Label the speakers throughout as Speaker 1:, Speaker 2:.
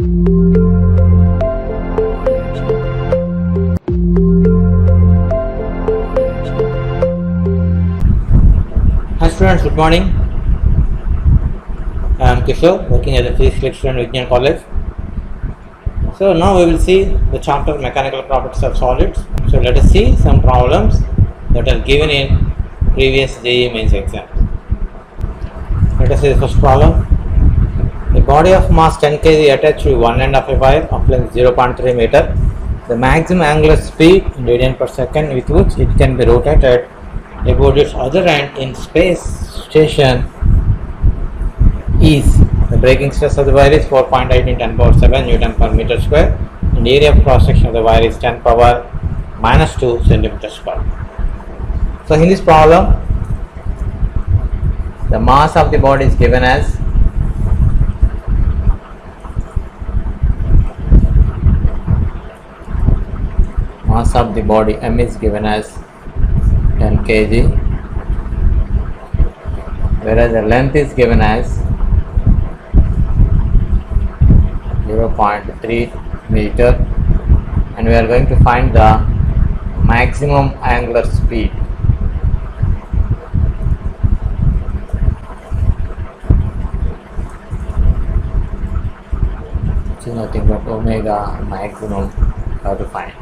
Speaker 1: Hi students, good morning. I am Kishore, working as a physics lecturer in Vigyan College. So now we will see the chapter Mechanical Properties of Solids. So let us see some problems that are given in previous JEE mains exam. Let us see the first problem. A body of mass 10 kg attached to one end of a wire of length 0.3 meter. The maximum angular speed in radian per second with which it can be rotated about its other end in space station is. The breaking stress of the wire is 4.8 in 10 power 7 Newton per meter square, and the area of cross section of the wire is 10 power minus 2 centimeter square. So in this problem, the mass of the body is given as mass of the body M is given as 10 kg, whereas the length is given as 0.3 meter, and we are going to find the maximum angular speed. Which is nothing but omega maximum how to find.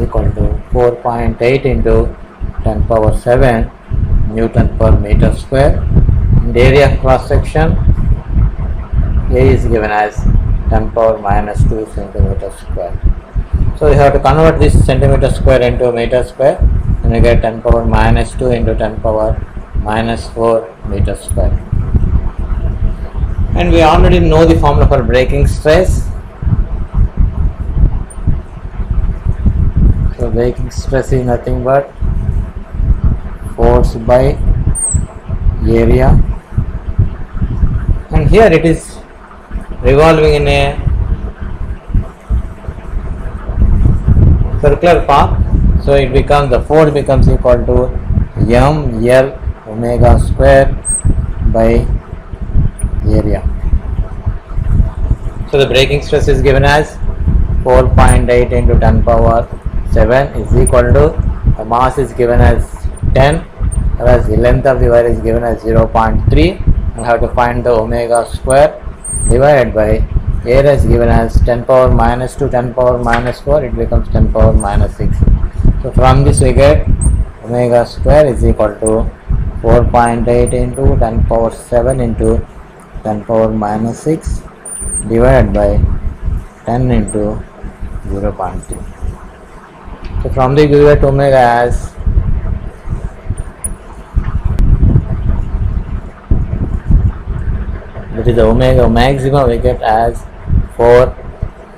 Speaker 1: Equal to 4.8 into 10 power 7 Newton per meter square, and the area of cross section A is given as 10 power minus 2 centimeter square. So we have to convert this centimeter square into meter square, and we get 10 power minus 2 into 10 power minus 4 meter square. And we already know the formula for breaking stress. So breaking stress is nothing but force by area, and here it is revolving in a circular path, so it becomes, the force becomes equal to ml omega square by area. So the breaking stress is given as 4.8 into 10 power 7 is equal to, the mass is given as 10, whereas the length of the wire is given as 0.3, and have to find the omega square divided by area is given as 10 power minus 2, 10 power minus 4, it becomes 10 power minus 6. So from this we get omega square is equal to 4.8 into 10 power 7 into 10 power minus 6 divided by 10 into 0.2. So from the we get omega as that is the omega maximum we get as 4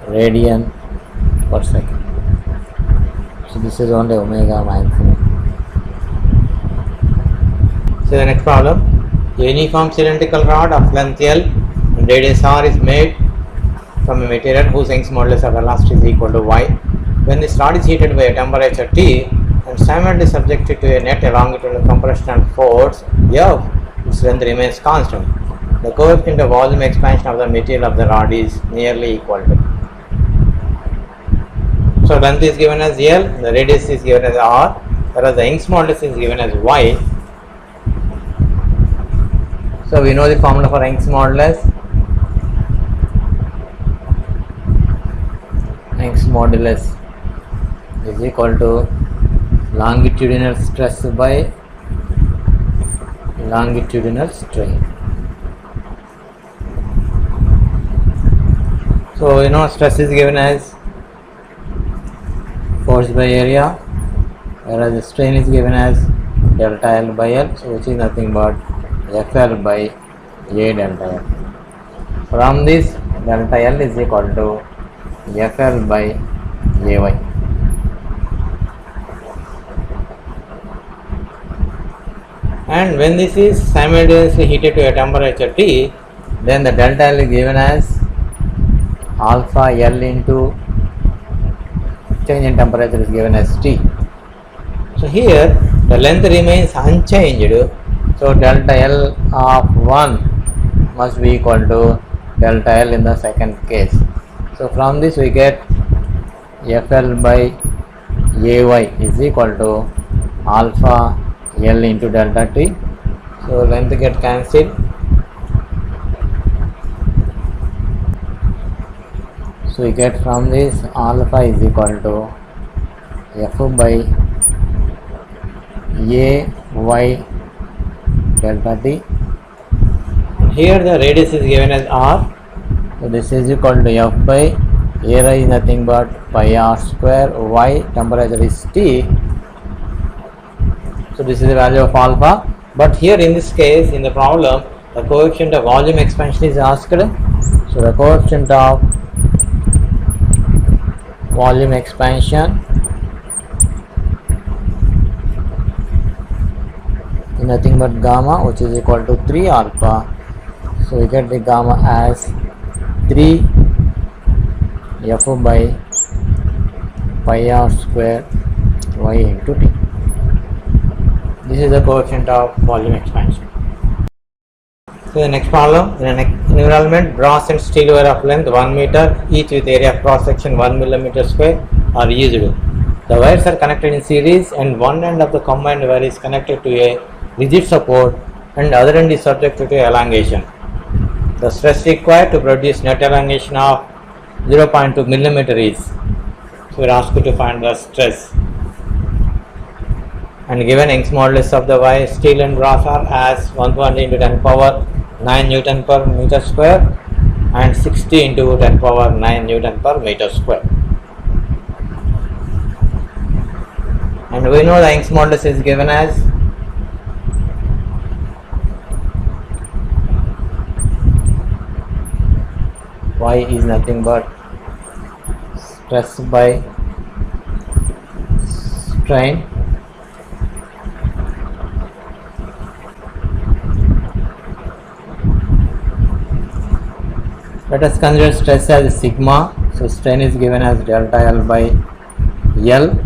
Speaker 1: radian per second. So this is only omega maximum. So the next problem, a uniform cylindrical rod of length L and radius R is made from a material whose Young's modulus of velocity is equal to y. When this rod is heated by a temperature T and simultaneously subjected to a net longitudinal compressional force F, its length remains constant. The coefficient of volume expansion of the material of the rod is nearly equal to. So length is given as L, the radius is given as R, whereas the Young's modulus is given as y. So we know the formula for Young's modulus. Young's modulus is equal to longitudinal stress by longitudinal strain. So you know stress is given as force by area, whereas the strain is given as delta L by L, so which is nothing but FL by A delta L. From this, delta L is equal to FL by AY. And when this is simultaneously heated to a temperature T, then the delta L is given as alpha L into change in temperature is given as T. So here the length remains unchanged. So delta L of 1 must be equal to delta L in the second case. So from this we get FL by AY is equal to alpha L into delta T. So length get cancelled. So we get from this alpha is equal to F by AY delta T. Here the radius is given as R. So this is equal to F by area is nothing but pi r square, y temperature is T. So this is the value of alpha. But here in this case, in the problem, the coefficient of volume expansion is asked. So the coefficient of volume expansion is nothing but gamma, which is equal to 3 alpha. So we get the gamma as 3 F by pi r square y into T. This is the coefficient of volume expansion. So the next problem, in an environment, brass and steel wire of length 1 meter, each with area of cross section 1 millimeter square are used. The wires are connected in series and one end of the combined wire is connected to a rigid support and other end is subject to elongation. The stress required to produce net elongation of 0.2 millimeter is. So we are asked to find the stress. And given Young's modulus of the wire, steel and brass are as 120 into 10 power 9 Newton per meter square and 60 into 10 power 9 Newton per meter square. And we know the Young's modulus is given as Y is nothing but stress by strain let us consider stress as sigma. So strain is given as delta L by L.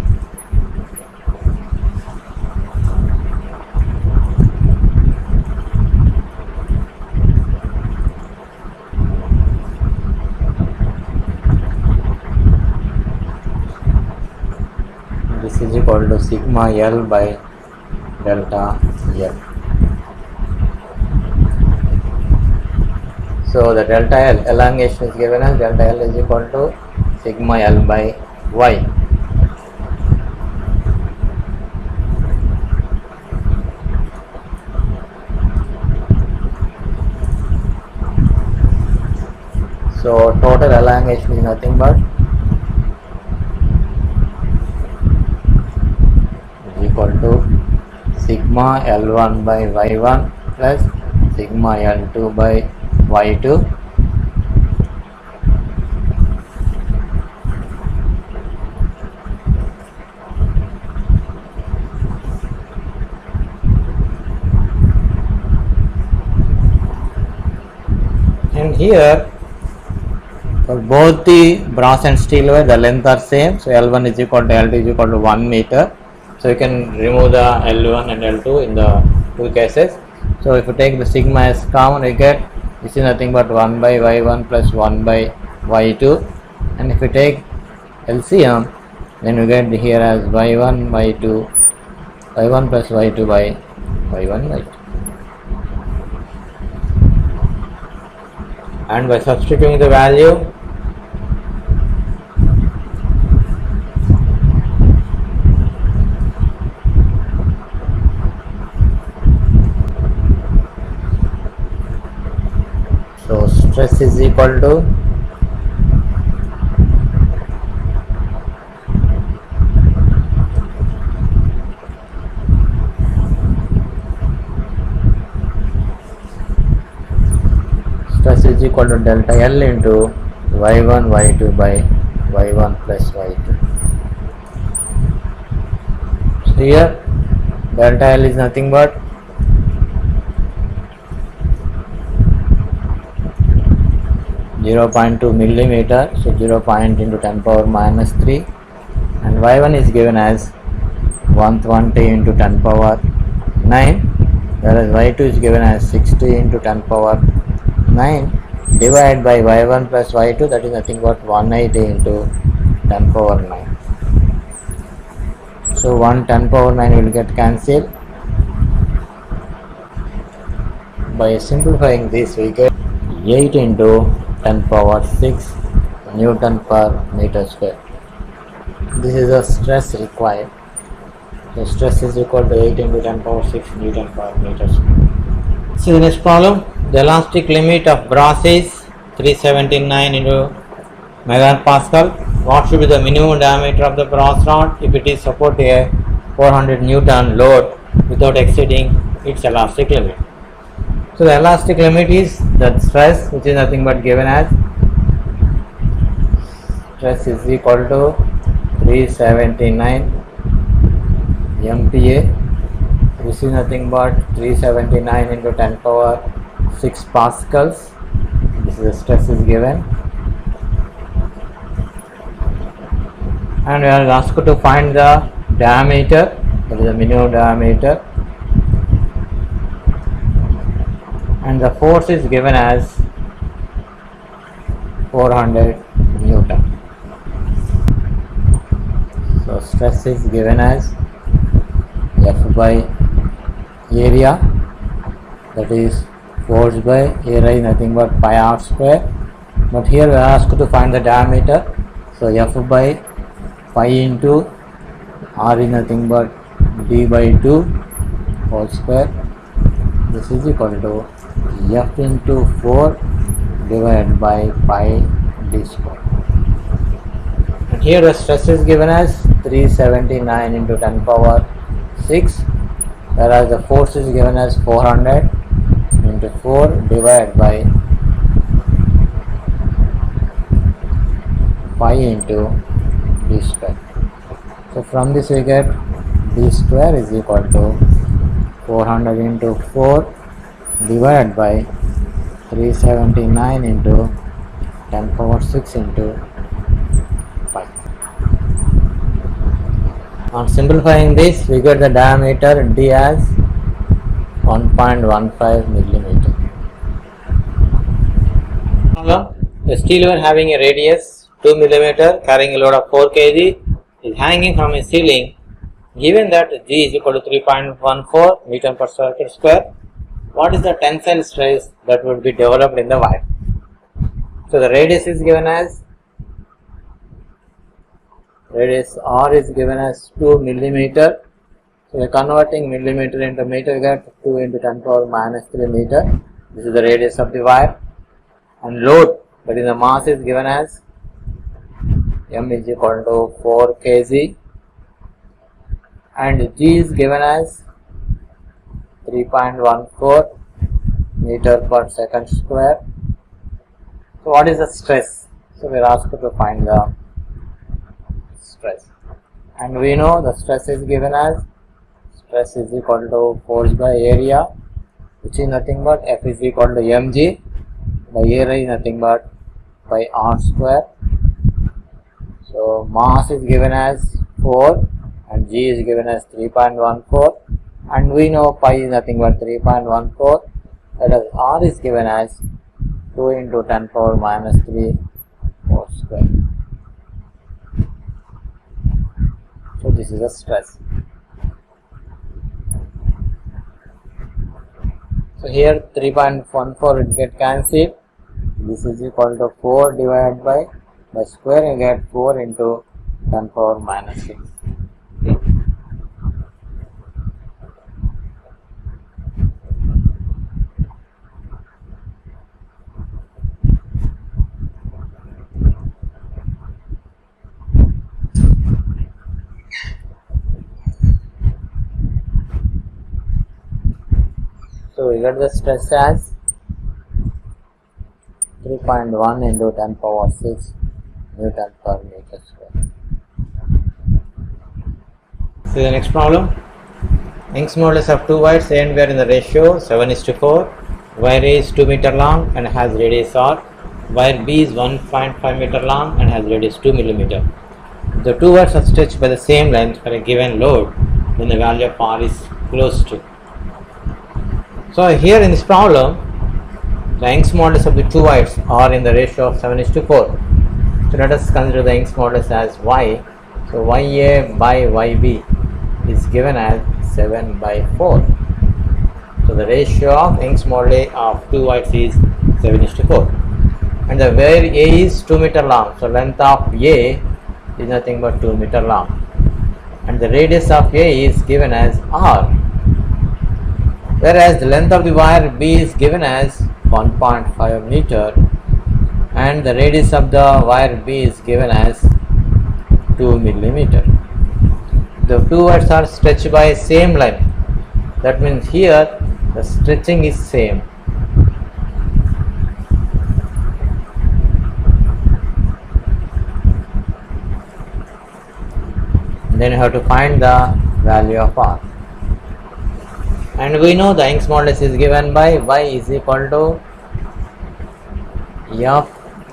Speaker 1: This is equal to sigma L by delta L. So the delta L elongation is given as delta L is equal to sigma L by Y. So total elongation is nothing but is equal to sigma L1 by Y1 plus sigma L2 by Y2 and here for both the brass and steel wire the length are same, so L1 is equal to L2 is equal to 1 meter. So you can remove the L1 and L2 in the two cases. So if you take the sigma as common, you get this is nothing but 1 by Y1 plus 1 by Y2, and if you take LCM then you get here as Y1 Y2 Y1 plus Y2 by Y1 by 2. And by substituting the value so stress is equal to delta L into Y1 Y2 by Y1 plus Y2. So here delta L is nothing but .2 millimeter, so 0. into 10 power minus 3, and Y1 is given as 120 into 10 power 9, whereas y2 is given as 60 into 10 power 9 divided by y1 plus y2, that is nothing but 180 into 10 power 9. So 10 power 9 will get cancelled. By simplifying this, we get 8 into 10 power 6 Newton per meter square. This is the stress required. The stress is equal to 8 into 10 power 6 Newton per meter square. See the next problem. The elastic limit of brass is 379 into megapascal. What should be the minimum diameter of the brass rod if it is supported a 400 Newton load without exceeding its elastic limit? So the elastic limit is the stress, which is nothing but given as stress is equal to 379 MPa. This is nothing but 379 into 10 power 6 pascals. This is the stress is given. And we are asked to find the diameter, that is the minimum diameter. And the force is given as 400 Newton. So stress is given as F by area, that is force by area is nothing but pi r square. But here we are asked to find the diameter. So F by pi into r is nothing but d by 2 whole square. This is equal to F into 4 divided by pi d square. And here the stress is given as 379 into 10 power 6, whereas the force is given as 400 into 4 divided by pi into d square. So from this we get d square is equal to 400 into 4 divided by 379 into 10 power 6 into pi. On simplifying this, we get the diameter d as 1.15 millimeter. A steel one having a radius 2 millimeter carrying a load of 4 kg is hanging from a ceiling. Given that G is equal to 3.14 Newton per circuit square, what is the tensile stress that would be developed in the wire? So the radius is given as, radius R is given as 2 millimeter. So we are converting millimeter into meter, we get 2 into 10 power minus 3 meter. This is the radius of the wire. And load, that is the mass, is given as M is equal to 4 kg. And G is given as 3.14 meter per second square. So what is the stress? So we are asked to find the stress. And we know the stress is given as, stress is equal to force by area, which is nothing but F is equal to mg by area is nothing but by r square. So mass is given as 4 and G is given as 3.14, and we know pi is nothing but 3.14, that is R is given as 2 into 10 power minus 3 whole square. So this is the stress. So here 3.14 will get cancelled. This is equal to 4 divided by square, you get 4 into 10 power minus 6. So we get the stress as 3.1 into 10 power 6 Newton per meter square. See the next problem. Young's modulus of two wires A and B are in the ratio 7:4. Wire A is 2 meter long and has radius R. Wire B is 1.5 meter long and has radius 2 millimeter. The two wires are stretched by the same length for a given load. then the value of r is close to. So here in this problem, the Young's modulus of the two wires are in the ratio of 7:4. So let us consider the Young's modulus as y. So ya by yb is given as 7/4. So the ratio of Young's moduli of two wires is 7:4. And the wire A is 2 meter long. So length of A is nothing but 2 meter long. And the radius of A is given as r. Whereas the length of the wire B is given as 1.5 meter. And the radius of the wire B is given as 2 millimeter. The two wires are stretched by same length. That means here the stretching is same. Then you have to find the value of r. And we know the Young's modulus is given by y is equal to f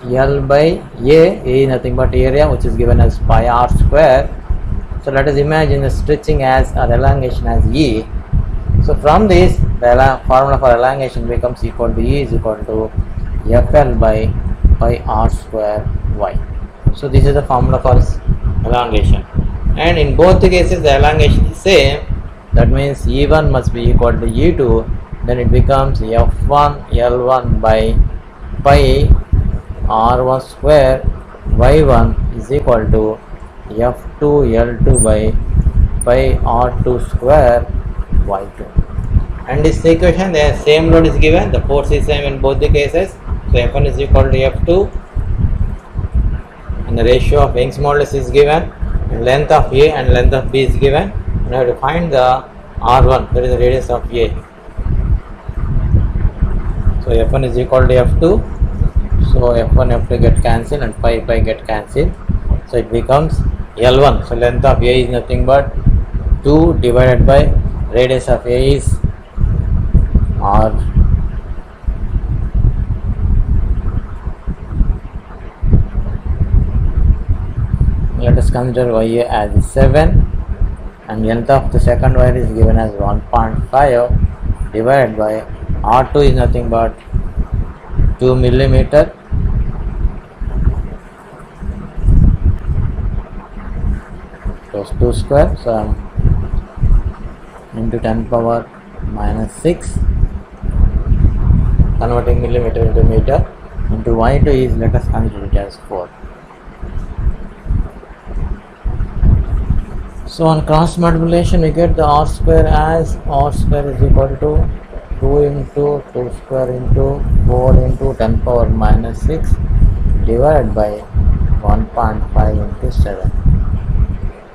Speaker 1: L by A is nothing but area, which is given as pi r square. So let us imagine the stretching as or elongation as E. So from this, the formula for elongation becomes equal to E is equal to FL by pi r square y. So this is the formula for elongation. And in both the cases, the elongation is same. That means E1 must be equal to E2. Then it becomes F1 L1 by pi r1 square y1 is equal to F2 L2 by pi r2 square y2. And this equation, the same load is given, the force is same in both the cases. So F1 is equal to F2 and the ratio of Young's modulus is given, and length of A and length of B is given. And I have to find the R1, that is the radius of A. So F1 is equal to F2. So F1 F2 get cancelled and pi get cancelled. So it becomes L1. So length of A is nothing but 2 divided by radius of A is R. Let us consider YA as 7 and length of the second wire is given as 1.5 divided by R2 is nothing but 2 millimeter. So 2 square, so into 10 power minus 6, converting millimeter into meter, into y2 is, let us consider it as 4. So on cross multiplication we get the r square as r square is equal to 2 into 2 square into 4 into 10 power minus 6 divided by 1.5 into 7.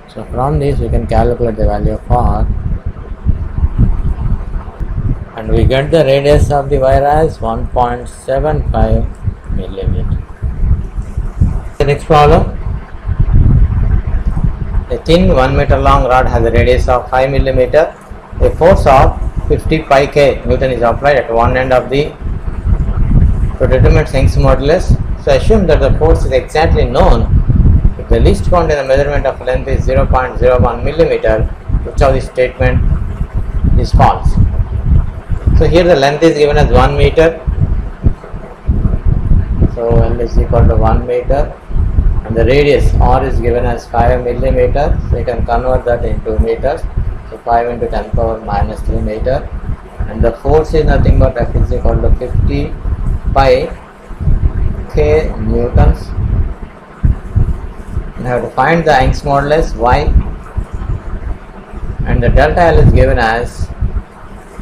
Speaker 1: So from this we can calculate the value of r, and we get the radius of the wire as 1.75 millimeter. The next problem. A thin 1 meter long rod has a radius of 5 millimeter. A force of 50 pi k Newton is applied at one end of the to determine Young's modulus. So assume that the force is exactly known if the least count in the measurement of length is 0.01 millimeter. Which of the statement is false? So here the length is given as 1 meter. So L is equal to 1 meter. And the radius r is given as 5 millimeter, so you can convert that into meters. So 5 into 10 power minus 3 meter, and the force is nothing but F is equal to 50 pi k newtons. You have to find the Young's modulus y, and the delta L is given as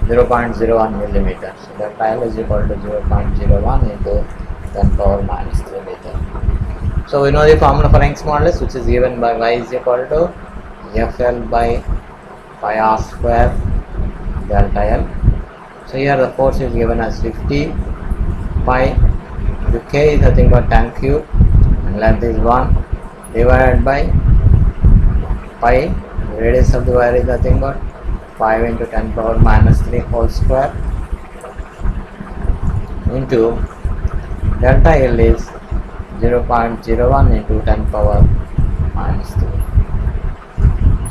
Speaker 1: 0.01 millimeter. So delta L is equal to 0.01 into 10 power minus 3 meter. So we know the formula for Young's modulus, which is given by y is equal to FL by pi r square delta L. So here the force is given as 50 pi, the k is nothing but 10 cube, and length is 1 divided by pi, the radius of the wire is nothing but 5 into 10 power minus 3 whole square into delta L is 0.01 into 10 power minus 3.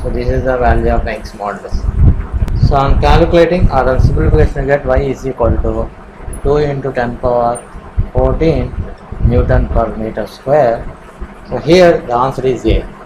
Speaker 1: So So this is the value of Young's modulus. So on calculating or on simplification, we get y is equal to 2 into 10 power 14 Newton per meter square. So here the answer is A.